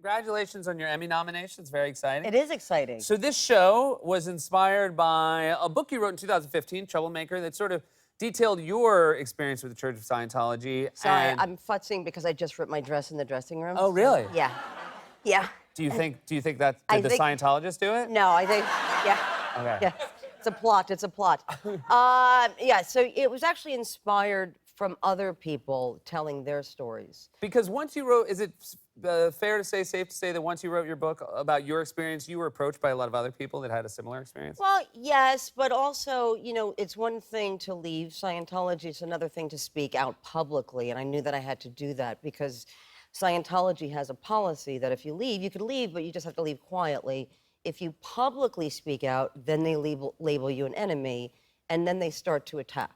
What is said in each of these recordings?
Congratulations on your Emmy nomination. It's very exciting. It is exciting. So this show was inspired by a book you wrote in 2015, Troublemaker, that sort of detailed your experience with the Church of Scientology. Sorry, and... I'm futzing because I just ripped my dress in the dressing room. Oh, really? Yeah. Yeah. Do you think that I did the think- Scientologists do it? No, I think, yeah. Okay. Yeah. It's a plot. It's a plot. Yeah, so it was actually inspired from other people telling their stories. Because once you wrote, is it fair to say, safe to say that once you wrote your book about your experience, you were approached by a lot of other people that had a similar experience? Well, yes, but also, you know, it's one thing to leave Scientology, it's another thing to speak out publicly, and I knew that I had to do that because Scientology has a policy that if you leave, you could leave, but you just have to leave quietly. If you publicly speak out, then they label you an enemy, and then they start to attack.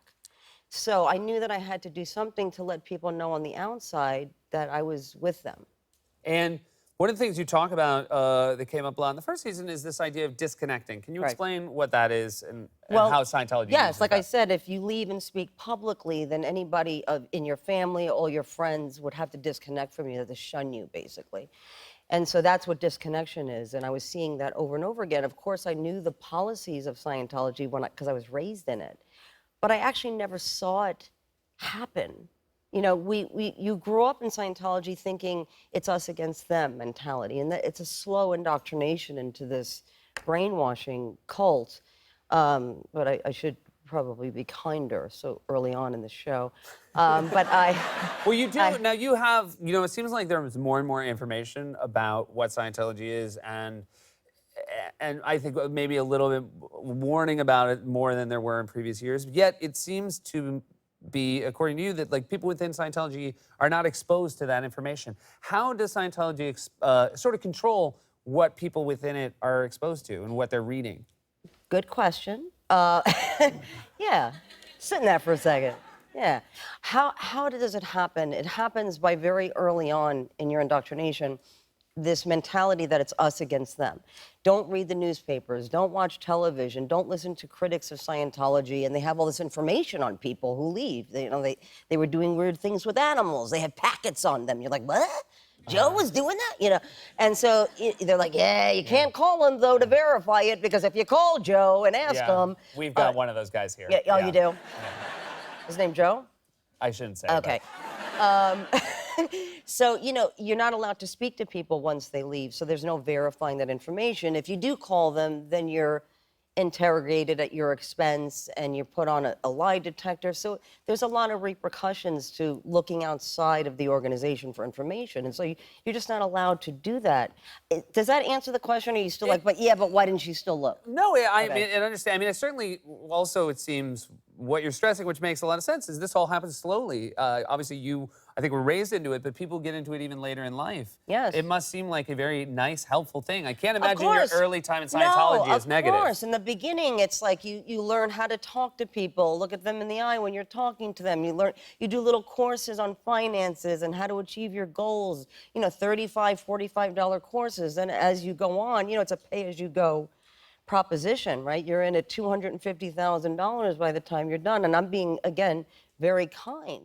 So I knew that I had to do something to let people know on the outside that I was with them. And one of the things you talk about that came up a lot in the first season is this idea of disconnecting. Can you explain what that is and how Scientology Yes, uses like that? I said, if you leave and speak publicly, then anybody in your family, all your friends would have to disconnect from you, to shun you, basically. And so that's what disconnection is. And I was seeing that over and over again. Of course, I knew the policies of Scientology because I was raised in it. But I actually never saw it happen. You know, you grew up in Scientology thinking it's us against them mentality, and that it's a slow indoctrination into this brainwashing cult. But I should probably be kinder so early on in the show. But I... Well, you do. Now, you have, you know, it seems like there was more and more information about what Scientology is, and I think maybe a little bit warning about it more than there were in previous years. Yet it seems to be, according to you, that like people within Scientology are not exposed to that information. How does Scientology sort of control what people within it are exposed to and what they're reading? Good question. Yeah, sit in that for a second. Yeah. How does it happen? It happens by very early on in your indoctrination, this mentality that it's us against them. Don't read the newspapers, don't watch television, don't listen to critics of Scientology, and they have all this information on people who leave. They were doing weird things with animals. They had packets on them. You're like, what? Joe was doing that? You know, and so they're like, yeah, you can't call him, though, to verify it, because if you call Joe and ask him... We've got one of those guys here. Yeah, oh, you do? Yeah. His name Joe? I shouldn't say. Okay. So, you know, you're not allowed to speak to people once they leave, so there's no verifying that information. If you do call them, then you're interrogated at your expense and you're put on a lie detector. So there's a lot of repercussions to looking outside of the organization for information. And so you're just not allowed to do that. Does that answer the question? Or are you still like, but why didn't you still look? No, I mean, I understand. I mean, I certainly also, it seems, what you're stressing, which makes a lot of sense, is this all happens slowly. Obviously, I think, were raised into it, but people get into it even later in life. Yes. It must seem like a very nice, helpful thing. I can't imagine your early time in Scientology as negative. Of course. In the beginning, it's like you learn how to talk to people, look at them in the eye when you're talking to them. You do little courses on finances and how to achieve your goals, you know, $35, $45 courses. And as you go on, you know, it's a pay-as-you-go proposition, right? You're in at $250,000 by the time you're done. And I'm being, again, very kind.